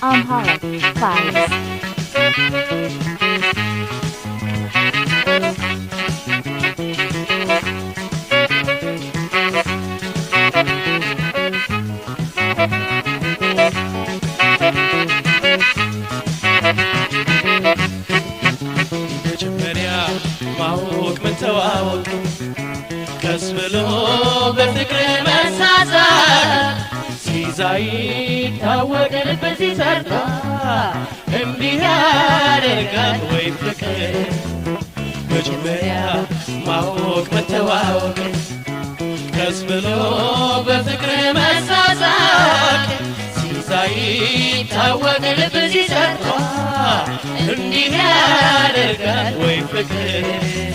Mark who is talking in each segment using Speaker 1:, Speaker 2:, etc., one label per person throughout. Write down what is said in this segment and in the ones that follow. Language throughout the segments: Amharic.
Speaker 1: Amharic files.
Speaker 2: ማወቅ መተዋወቅ ከስብሎ በፍቅር መሳሳት ሲዛይ ታወቀ ልብ ሲሰርታ እንዲህ ያደርጋል ወይ ፍቅር መጀመሪያ ማወቅ መተዋወቅ ከስብሎ በፍቅር መሳሳት ሲዛይ ታወቀ ልብ ሲሰርታ እንዲህ ያደርጋል ወይ ፍቅር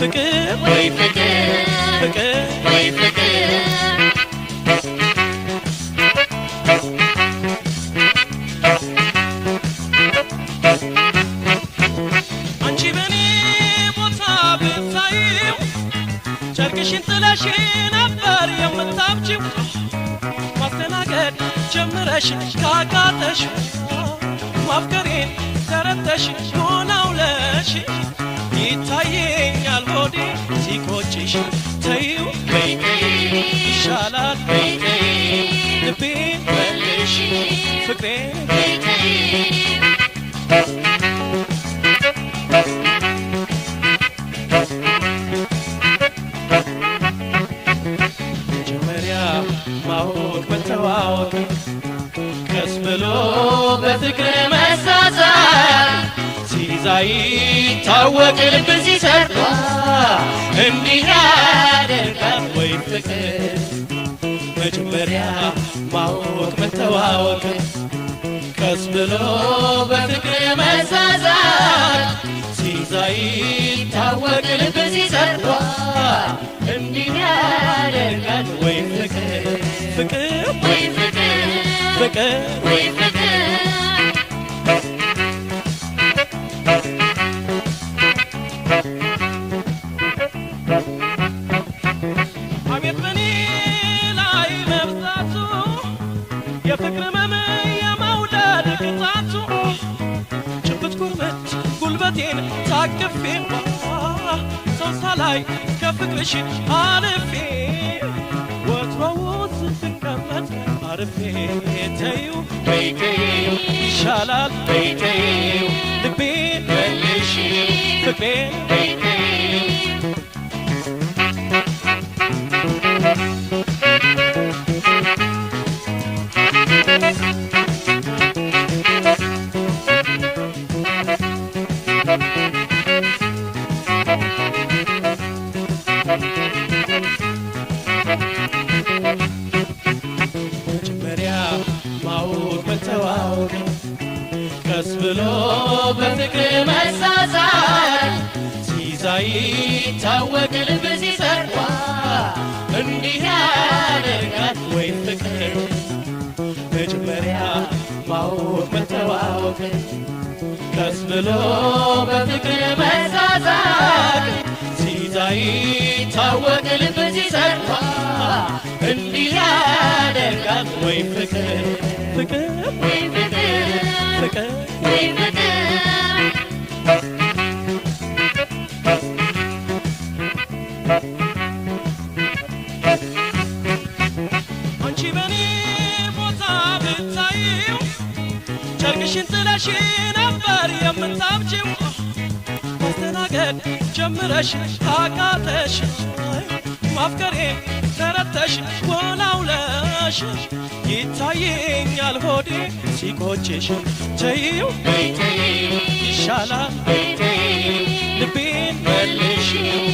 Speaker 2: ፍቅር ወይ ፍቅር ፍቅር ወይ ፍቅር አንቺ በኔ ቦታ ብታዪው ጨርቅሽን ጥለሽ ነበር የምታብጂው ማስተናገድ ጀምረሽ ካቃተሽ ማፍቀሬን ተረተሽ ሆናውለሽ ይታየኛል ሆዴ ሲቆጭሽ ተይው በይተይ ይሻላል በይተይ ልቤን መልሽ ፍቅሬን በይተይ መጀመሪያ ማወቅ መተዋወቅ ቀስ ብሎ በፍቅር መሳሳት ሲዛይ ታወቅ ልብ ሲሰርታ እንዲህ ያደርጋል ወይ ፍቅር መጀመሪያ ማወቅ መተዋወቅ ቀስ ብሎ በፍቅር መሳሳት ሲዛይ ታወቅ ልብ ሲሰርታ እንዲህ ያደርጋል ወይ ፍቅር ፍቅር ወይ ፍቅር ፍቅር ወይ ፍቅር አቤት በኔ ላይ መብዛቱ የፍቅር መም የመውደድ ቅጣቱ ጭብጥ ጉርበት ጉልበቴን ታቅፌ ሰው ሳላይ ከፍቅርሽ አልፌ ወትሮው ስትቀመጥ አርፌ ተይው በይተይው ይሻላል በይተይው ልቤን መልሽ ፍቅሬን በይተይው መጀመሪያ ማወቅ መተዋወቅ ቀስ ብሎ በፍቅር መሳሳት ሲዛይ ታወቅ ልብ ሲሰርታ እንዲህ ያደርጋል ወይ ፍቅር መጀመሪያ ማወቅ መተዋወቅ ቀስ ብሎ በፍቅር መሳሳት ሲዛይ ታወቅ ልብ ሲሰርታ እንዲህ ያደርጋል ወይ ፍቅር ፍቅር ወይ ፍቅር ፍቅር ወይ ፍቅር አንቺ በኔ ቦታ ብታዪው ጨርቅሽን ጥለሽ ነበር የምታብጂው ማስተናገድ ጀምረሽ ካቃተሽ ማፍቀሬን ተረተሽ ወላውለሽ ይታየኛል ሆዴ ሲቆጭሽ ተይው በይተይው ይሻላል በይተይው ልቤን መልሽው